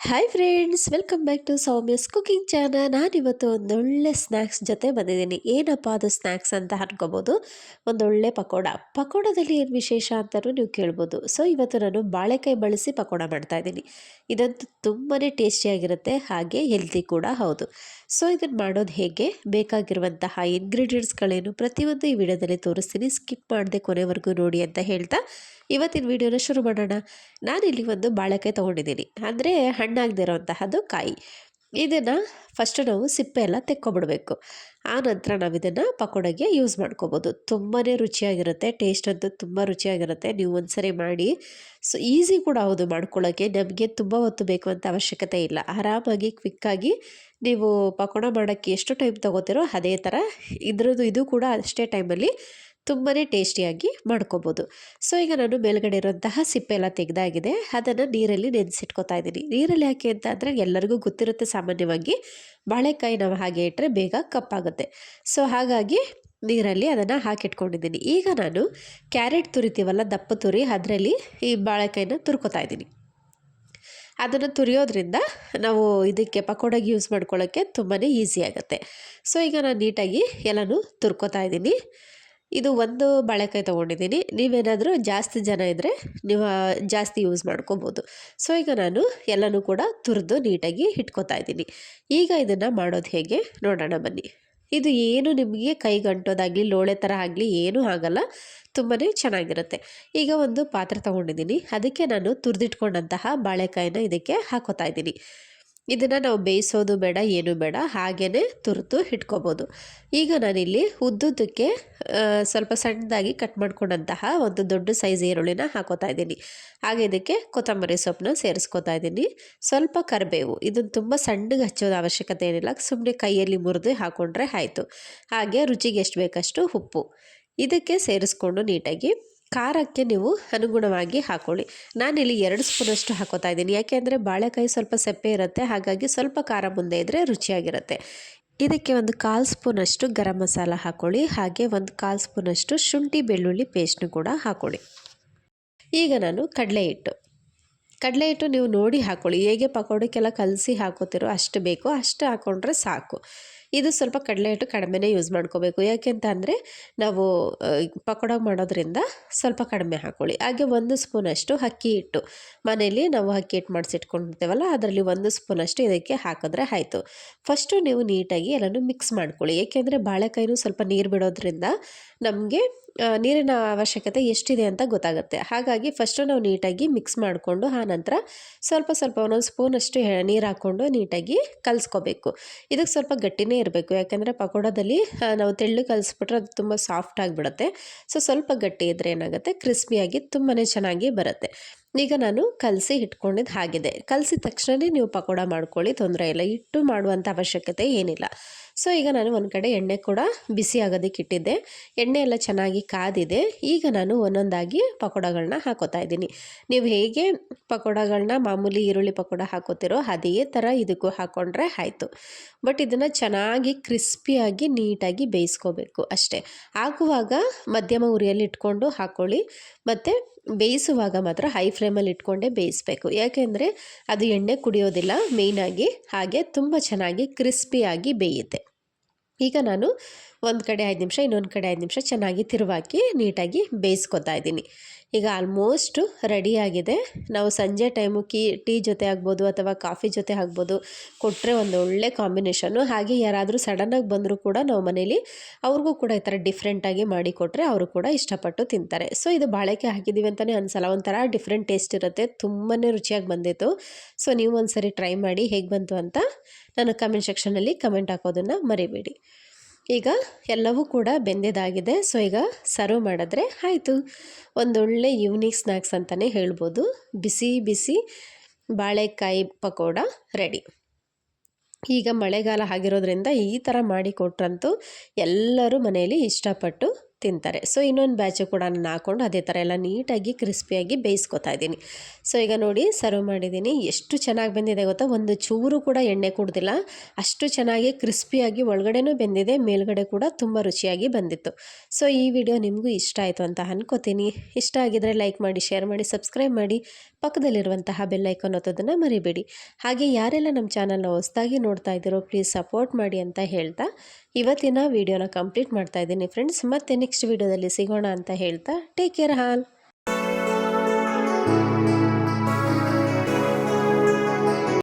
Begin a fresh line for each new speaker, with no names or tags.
Hi friends, welcome back to Soumya's cooking channel. ನಾನಿವತ್ತು ಒಂದೊಳ್ಳೆ snacks ಜೊತೆ ಬಂದಿದ್ದೀನಿ. ಏನಪ್ಪ ಅದು ಸ್ನ್ಯಾಕ್ಸ್ ಅಂತ ಅನ್ಕೋಬೋದು. ಒಂದೊಳ್ಳೆ ಪಕೋಡದಲ್ಲಿ ಏನು ವಿಶೇಷ ಅಂತಲೂ ನೀವು ಕೇಳ್ಬೋದು. ಸೊ ಇವತ್ತು ನಾನು ಬಾಳೆಕಾಯಿ ಬಳಸಿ ಪಕೋಡ ಮಾಡ್ತಾಯಿದ್ದೀನಿ. ಇದಂತೂ ತುಂಬಾ ಟೇಸ್ಟಿಯಾಗಿರುತ್ತೆ, ಹಾಗೆ ಹೆಲ್ತಿ ಕೂಡ ಹೌದು. ಸೊ ಇದನ್ನು ಮಾಡೋದು ಹೇಗೆ, ಬೇಕಾಗಿರುವಂತಹ ಇಂಗ್ರೀಡಿಯೆಂಟ್ಸ್ಗಳೇನು ಪ್ರತಿಯೊಂದು ಈ ವಿಡಿಯೋದಲ್ಲಿ ತೋರಿಸ್ತೀನಿ. ಸ್ಕಿಪ್ ಮಾಡದೆ ಕೊನೆವರೆಗೂ ನೋಡಿ ಅಂತ ಹೇಳ್ತಾ ಇವತ್ತಿನ ವಿಡಿಯೋನ ಶುರು ಮಾಡೋಣ. ನಾನಿಲ್ಲಿ ಒಂದು ಬಾಳೆಕಾಯಿ ತೊಗೊಂಡಿದ್ದೀನಿ, ಅಂದರೆ ಹಣ್ಣಾಗದಿರೋಂತಹದ್ದು ಕಾಯಿ. ಇದನ್ನು ಫಸ್ಟು ನಾವು ಸಿಪ್ಪೆ ಎಲ್ಲ ತೆಕ್ಕೊಬಿಡ್ಬೇಕು. ಆ ನಂತರ ನಾವು ಇದನ್ನು ಪಕೋಡಗೆ ಯೂಸ್ ಮಾಡ್ಕೋಬೋದು. ತುಂಬಾ ರುಚಿಯಾಗಿರುತ್ತೆ, ಟೇಸ್ಟ್ ಅಂತೂ ತುಂಬ ರುಚಿಯಾಗಿರುತ್ತೆ. ನೀವು ಒಂದ್ಸರಿ ಮಾಡಿ. ಸೊ ಈಸಿ ಕೂಡ ಹೌದು ಮಾಡ್ಕೊಳ್ಳೋಕ್ಕೆ. ನಮಗೆ ತುಂಬ ಹೊತ್ತು ಬೇಕು ಅಂತ ಅವಶ್ಯಕತೆ ಇಲ್ಲ. ಆರಾಮಾಗಿ ಕ್ವಿಕ್ಕಾಗಿ ನೀವು ಪಕೋಡ ಮಾಡೋಕ್ಕೆ ಎಷ್ಟು ಟೈಮ್ ತೊಗೋತೀರೋ ಅದೇ ಥರ ಇದು ಕೂಡ ಅಷ್ಟೇ ಟೈಮಲ್ಲಿ ತುಂಬಾ ಟೇಸ್ಟಿಯಾಗಿ ಮಾಡ್ಕೋಬೋದು. ಸೊ ಈಗ ನಾನು ಮೇಲ್ಗಡೆ ಇರುವಂತಹ ಸಿಪ್ಪೆ ಎಲ್ಲ ತೆಗೆದಾಗಿದೆ. ಅದನ್ನು ನೀರಲ್ಲಿ ನೆನೆಸಿಟ್ಕೊತಾ ಇದ್ದೀನಿ. ನೀರಲ್ಲಿ ಯಾಕೆ ಅಂತ ಅಂದರೆ ಎಲ್ಲರಿಗೂ ಗೊತ್ತಿರುತ್ತೆ, ಸಾಮಾನ್ಯವಾಗಿ ಬಾಳೆಕಾಯಿ ನಾವು ಹಾಗೆ ಇಟ್ಟರೆ ಬೇಗ ಕಪ್ಪಾಗುತ್ತೆ. ಸೊ ಹಾಗಾಗಿ ನೀರಲ್ಲಿ ಅದನ್ನು ಹಾಕಿಟ್ಕೊಂಡಿದ್ದೀನಿ. ಈಗ ನಾನು ಕ್ಯಾರೆಟ್ ತುರಿತೀವಲ್ಲ, ದಪ್ಪ ತುರಿ, ಅದರಲ್ಲಿ ಈ ಬಾಳೆಕಾಯಿನ ತುರ್ಕೊತಾ ಇದ್ದೀನಿ. ಅದನ್ನು ತುರಿಯೋದ್ರಿಂದ ನಾವು ಇದಕ್ಕೆ ಪಕೋಡಾಗಿ ಯೂಸ್ ಮಾಡ್ಕೊಳ್ಳೋಕ್ಕೆ ತುಂಬಾ ಈಸಿ ಆಗುತ್ತೆ. ಸೊ ಈಗ ನಾನು ನೀಟಾಗಿ ಎಲ್ಲನೂ ತುರ್ಕೊತಾ ಇದ್ದೀನಿ. ಇದು ಒಂದು ಬಾಳೆಕಾಯಿ ತೊಗೊಂಡಿದ್ದೀನಿ. ನೀವೇನಾದರೂ ಜಾಸ್ತಿ ಜನ ಇದ್ದರೆ ನೀವು ಜಾಸ್ತಿ ಯೂಸ್ ಮಾಡ್ಕೋಬೋದು. ಸೊ ಈಗ ನಾನು ಎಲ್ಲನೂ ಕೂಡ ತುರಿದು ನೀಟಾಗಿ ಇಟ್ಕೊತಾ ಇದ್ದೀನಿ. ಈಗ ಇದನ್ನು ಮಾಡೋದು ಹೇಗೆ ನೋಡೋಣ ಬನ್ನಿ. ಇದು ಏನು ನಿಮಗೆ ಕೈಗಂಟೋದಾಗಲಿ ಲೋಳೆ ಥರ ಆಗಲಿ ಏನೂ ಆಗಲ್ಲ, ತುಂಬಾ ಚೆನ್ನಾಗಿರುತ್ತೆ. ಈಗ ಒಂದು ಪಾತ್ರೆ ತೊಗೊಂಡಿದ್ದೀನಿ. ಅದಕ್ಕೆ ನಾನು ತುರಿದಿಟ್ಕೊಂಡಂತಹ ಬಾಳೆಕಾಯಿನ ಇದಕ್ಕೆ ಹಾಕೋತಾ ಇದ್ದೀನಿ. ಇದನ್ನು ನಾವು ಬೇಯಿಸೋದು ಬೇಡ, ಏನೂ ಬೇಡ, ಹಾಗೇ ತುರಿದು ಇಟ್ಕೋಬೋದು. ಈಗ ನಾನಿಲ್ಲಿ ಉದ್ದುದಕ್ಕೆ ಸ್ವಲ್ಪ ಸಣ್ಣದಾಗಿ ಕಟ್ ಮಾಡ್ಕೊಂಡಂತಹ ಒಂದು ದೊಡ್ಡ ಸೈಜ್ ಈರುಳ್ಳಿನ ಹಾಕೋತಾ ಇದ್ದೀನಿ. ಹಾಗೆ ಇದಕ್ಕೆ ಕೊತ್ತಂಬರಿ ಸೊಪ್ಪನ್ನ ಸೇರಿಸ್ಕೊತಾ ಇದ್ದೀನಿ. ಸ್ವಲ್ಪ ಕರಿಬೇವು, ಇದನ್ನು ತುಂಬ ಸಣ್ಣಗೆ ಹಚ್ಚೋದು ಅವಶ್ಯಕತೆ ಏನಿಲ್ಲ, ಸುಮ್ಮನೆ ಕೈಯಲ್ಲಿ ಮುರಿದು ಹಾಕ್ಕೊಂಡ್ರೆ ಆಯಿತು. ಹಾಗೆ ರುಚಿಗೆ ಎಷ್ಟು ಬೇಕಷ್ಟು ಉಪ್ಪು ಇದಕ್ಕೆ ಸೇರಿಸ್ಕೊಂಡು ನೀಟಾಗಿ ಖಾರಕ್ಕೆ ನೀವು ಅನುಗುಣವಾಗಿ ಹಾಕ್ಕೊಳ್ಳಿ. ನಾನಿಲ್ಲಿ 2 ಸ್ಪೂನಷ್ಟು ಹಾಕೋತಾ ಇದ್ದೀನಿ. ಯಾಕೆಂದರೆ ಬಾಳೆಕಾಯಿ ಸ್ವಲ್ಪ ಸಪ್ಪೆ ಇರುತ್ತೆ, ಹಾಗಾಗಿ ಸ್ವಲ್ಪ ಖಾರ ಮುಂದೆ ಇದ್ದರೆ ರುಚಿಯಾಗಿರುತ್ತೆ. ಇದಕ್ಕೆ ಒಂದು 1/4 ಸ್ಪೂನಷ್ಟು ಗರಂ ಮಸಾಲ ಹಾಕ್ಕೊಳ್ಳಿ. ಹಾಗೆ ಒಂದು 1/4 ಸ್ಪೂನಷ್ಟು ಶುಂಠಿ ಬೆಳ್ಳುಳ್ಳಿ ಪೇಸ್ಟ್ನು ಕೂಡ ಹಾಕ್ಕೊಳ್ಳಿ. ಈಗ ನಾನು ಕಡಲೆ ಹಿಟ್ಟು ನೀವು ನೋಡಿ ಹಾಕ್ಕೊಳ್ಳಿ. ಹೇಗೆ ಪಕೋಡಕ್ಕೆಲ್ಲ ಕಲಸಿ ಹಾಕೋತಿರೋ ಅಷ್ಟು ಬೇಕು, ಅಷ್ಟು ಹಾಕ್ಕೊಂಡ್ರೆ ಸಾಕು. ಇದು ಸ್ವಲ್ಪ ಕಡಲೆ ಹಿಟ್ಟು ಕಡಿಮೆನೇ ಯೂಸ್ ಮಾಡ್ಕೋಬೇಕು. ಯಾಕೆ ಅಂತ ಅಂದರೆ ನಾವು ಪಕೋಡ ಮಾಡೋದ್ರಿಂದ ಸ್ವಲ್ಪ ಕಡಿಮೆ ಹಾಕ್ಕೊಳ್ಳಿ. ಹಾಗೆ 1 ಸ್ಪೂನಷ್ಟು ಅಕ್ಕಿ ಹಿಟ್ಟು, ಮನೇಲಿ ನಾವು ಅಕ್ಕಿ ಹಿಟ್ಟು ಮಾಡಿಸಿಟ್ಕೊಂಡಿರ್ತೇವಲ್ಲ, ಅದರಲ್ಲಿ 1 ಸ್ಪೂನಷ್ಟು ಇದಕ್ಕೆ ಹಾಕಿದ್ರೆ ಆಯಿತು. ಫಸ್ಟು ನೀವು ನೀಟಾಗಿ ಎಲ್ಲನೂ ಮಿಕ್ಸ್ ಮಾಡ್ಕೊಳ್ಳಿ. ಏಕೆಂದರೆ ಬಾಳೆಕಾಯಿನೂ ಸ್ವಲ್ಪ ನೀರು ಬಿಡೋದ್ರಿಂದ ನಮಗೆ ನೀರಿನ ಅವಶ್ಯಕತೆ ಎಷ್ಟಿದೆ ಅಂತ ಗೊತ್ತಾಗುತ್ತೆ. ಹಾಗಾಗಿ ಫಸ್ಟು ನಾವು ನೀಟಾಗಿ ಮಿಕ್ಸ್ ಮಾಡಿಕೊಂಡು ಆನಂತರ ಸ್ವಲ್ಪ ಒಂದೊಂದು ಸ್ಪೂನಷ್ಟು ನೀರು ಹಾಕ್ಕೊಂಡು ನೀಟಾಗಿ ಕಲಿಸ್ಕೋಬೇಕು. ಇದಕ್ಕೆ ಸ್ವಲ್ಪ ಗಟ್ಟಿನೇ ಇರಬೇಕು, ಯಾಕೆಂದರೆ ಪಕೋಡದಲ್ಲಿ ನಾವು ತೆಳ್ಳು ಕಲಿಸ್ಬಿಟ್ರೆ ಅದು ತುಂಬ ಸಾಫ್ಟ್ ಆಗಿಬಿಡುತ್ತೆ. ಸೊ ಸ್ವಲ್ಪ ಗಟ್ಟಿ ಇದ್ದರೆ ಏನಾಗುತ್ತೆ, ಕ್ರಿಸ್ಪಿಯಾಗಿ ತುಂಬಾ ಚೆನ್ನಾಗಿ ಬರುತ್ತೆ. ಈಗ ನಾನು ಕಲಸಿ ಇಟ್ಕೊಂಡಿದ್ದು ಆಗಿದೆ. ಕಲಸಿದ ತಕ್ಷಣವೇ ನೀವು ಪಕೋಡ ಮಾಡ್ಕೊಳ್ಳಿ, ತೊಂದರೆ ಇಲ್ಲ. ಇಟ್ಟು ಮಾಡುವಂಥ ಅವಶ್ಯಕತೆ ಏನಿಲ್ಲ. ಸೊ ಈಗ ನಾನು ಒಂದು ಕಡೆ ಎಣ್ಣೆ ಕೂಡ ಬಿಸಿ ಆಗೋದಕ್ಕೆ ಇಟ್ಟಿದ್ದೆ. ಎಣ್ಣೆ ಎಲ್ಲ ಚೆನ್ನಾಗಿ ಕಾದಿದೆ. ಈಗ ನಾನು ಒಂದೊಂದಾಗಿ ಪಕೋಡಗಳನ್ನ ಹಾಕೋತಾ ಇದ್ದೀನಿ. ನೀವು ಹೇಗೆ ಪಕೋಡಗಳನ್ನ ಮಾಮೂಲಿ ಈರುಳ್ಳಿ ಪಕೋಡ ಹಾಕೋತಿರೋ ಅದೇ ಥರ ಇದಕ್ಕೂ ಹಾಕ್ಕೊಂಡ್ರೆ ಆಯಿತು. ಬಟ್ ಇದನ್ನು ಚೆನ್ನಾಗಿ ಕ್ರಿಸ್ಪಿಯಾಗಿ ನೀಟಾಗಿ ಬೇಯಿಸ್ಕೋಬೇಕು ಅಷ್ಟೇ. ಹಾಕುವಾಗ ಮಧ್ಯಮ ಉರಿಯಲ್ಲಿ ಇಟ್ಕೊಂಡು ಹಾಕ್ಕೊಳ್ಳಿ, ಮತ್ತು ಬೇಯಿಸುವಾಗ ಮಾತ್ರ ಹೈ ಫ್ಲೇಮಲ್ಲಿ ಇಟ್ಕೊಂಡೇ ಬೇಯಿಸಬೇಕು. ಯಾಕೆಂದರೆ ಅದು ಎಣ್ಣೆ ಕುಡಿಯೋದಿಲ್ಲ ಮೇಯ್ನಾಗಿ, ಹಾಗೆ ತುಂಬ ಚೆನ್ನಾಗಿ ಕ್ರಿಸ್ಪಿಯಾಗಿ ಬೇಯುತ್ತೆ. ಈಗ ನಾನು ಒಂದು ಕಡೆ 5 ನಿಮಿಷ, ಇನ್ನೊಂದು ಕಡೆ 5 ನಿಮಿಷ ಚೆನ್ನಾಗಿ ತಿರುವಾಕಿ ನೀಟಾಗಿ ಬೇಯಿಸ್ಕೊತಾ ಇದ್ದೀನಿ. ಈಗ ಆಲ್ಮೋಸ್ಟು ರೆಡಿಯಾಗಿದೆ. ನಾವು ಸಂಜೆ ಟೈಮು ಟೀ ಜೊತೆ ಆಗ್ಬೋದು ಅಥವಾ ಕಾಫಿ ಜೊತೆ ಆಗ್ಬೋದು ಕೊಟ್ಟರೆ ಒಂದು ಒಳ್ಳೆ ಕಾಂಬಿನೇಷನ್ನು. ಹಾಗೆ ಯಾರಾದರೂ ಸಡನ್ನಾಗಿ ಬಂದರೂ ಕೂಡ ನಾವು ಮನೇಲಿ ಅವ್ರಿಗೂ ಕೂಡ ಈ ಥರ ಡಿಫ್ರೆಂಟಾಗಿ ಮಾಡಿ ಕೊಟ್ಟರೆ ಅವರು ಕೂಡ ಇಷ್ಟಪಟ್ಟು ತಿಂತಾರೆ. ಸೊ ಇದು ಬಾಳೆಕಾಯಿ ಹಾಕಿದ್ದೀವಿ ಅಂತಲೇ ಅನಿಸಲ್ಲ, ಒಂಥರ ಡಿಫ್ರೆಂಟ್ ಟೇಸ್ಟ್ ಇರುತ್ತೆ, ತುಂಬಾ ರುಚಿಯಾಗಿ ಬಂದಿತ್ತು. ಸೊ ನೀವು ಒಂದ್ಸರಿ ಟ್ರೈ ಮಾಡಿ ಹೇಗೆ ಬಂತು ಅಂತ ನಾನು ಕಮೆಂಟ್ ಸೆಕ್ಷನಲ್ಲಿ ಕಮೆಂಟ್ ಹಾಕೋದನ್ನು ಮರಿಬೇಡಿ. ಈಗ ಎಲ್ಲವೂ ಕೂಡ ಬೆಂದಿದ್ದಾಗಿದೆ. ಸೊ ಈಗ ಸರ್ವ್ ಮಾಡಿದ್ರೆ ಆಯಿತು. ಒಂದೊಳ್ಳೆ ಯೂನಿಕ್ ಸ್ನ್ಯಾಕ್ಸ್ ಅಂತಲೇ ಹೇಳ್ಬೋದು. ಬಿಸಿ ಬಿಸಿ ಬಾಳೆಕಾಯಿ ಪಕೋಡ ರೆಡಿ. ಈಗ ಮಳೆಗಾಲ ಆಗಿರೋದ್ರಿಂದ ಈ ಥರ ಮಾಡಿ ಕೊಟ್ರಂತೂ ಎಲ್ಲರೂ ಮನೆಯಲ್ಲಿ ಇಷ್ಟಪಟ್ಟು ತಿಂತಾರೆ. ಸೊ ಇನ್ನೊಂದು ಬ್ಯಾಚು ಕೂಡ ನಾನು ಹಾಕ್ಕೊಂಡು ಅದೇ ಥರ ಎಲ್ಲ ನೀಟಾಗಿ ಕ್ರಿಸ್ಪಿಯಾಗಿ ಬೇಯಿಸ್ಕೊತಾ ಇದ್ದೀನಿ. ಸೊ ಈಗ ನೋಡಿ ಸರ್ವ್ ಮಾಡಿದ್ದೀನಿ. ಎಷ್ಟು ಚೆನ್ನಾಗಿ ಬಂದಿದೆ ಗೊತ್ತಾ, ಒಂದು ಚೂರು ಕೂಡ ಎಣ್ಣೆ ಕುಡ್ದಿಲ್ಲ, ಅಷ್ಟು ಚೆನ್ನಾಗಿ ಕ್ರಿಸ್ಪಿಯಾಗಿ ಒಳಗಡೆನೂ ಬೆಂದಿದೆ, ಮೇಲ್ಗಡೆ ಕೂಡ ತುಂಬ ರುಚಿಯಾಗಿ ಬಂದಿತ್ತು. ಸೊ ಈ ವಿಡಿಯೋ ನಿಮಗೂ ಇಷ್ಟ ಆಯಿತು ಅಂತ ಅನ್ಕೋತೀನಿ. ಇಷ್ಟ ಆಗಿದರೆ ಲೈಕ್ ಮಾಡಿ, ಶೇರ್ ಮಾಡಿ, ಸಬ್ಸ್ಕ್ರೈಬ್ ಮಾಡಿ, ಪಕ್ಕದಲ್ಲಿರುವಂತಹ ಬೆಲ್ ಐಕಾನ್ ಒತ್ತೋದನ್ನು ಮರಿಬೇಡಿ. ಹಾಗೆ ಯಾರೆಲ್ಲ ನಮ್ಮ ಚಾನಲ್ನ ಹೊಸದಾಗಿ ನೋಡ್ತಾ ಇದ್ದೀರೋ ಪ್ಲೀಸ್ ಸಪೋರ್ಟ್ ಮಾಡಿ ಅಂತ ಹೇಳ್ತಾ ಇವತ್ತಿನ ವಿಡಿಯೋನ ಕಂಪ್ಲೀಟ್ ಮಾಡ್ತಾ ಇದ್ದೀನಿ ಫ್ರೆಂಡ್ಸ್. ಮತ್ತೆ ನೆಕ್ಸ್ಟ್ ವಿಡಿಯೋದಲ್ಲಿ ಸಿಗೋಣ ಅಂತ ಹೇಳ್ತಾ ಟೇಕ್ ಕೇರ್ ಆಲ್.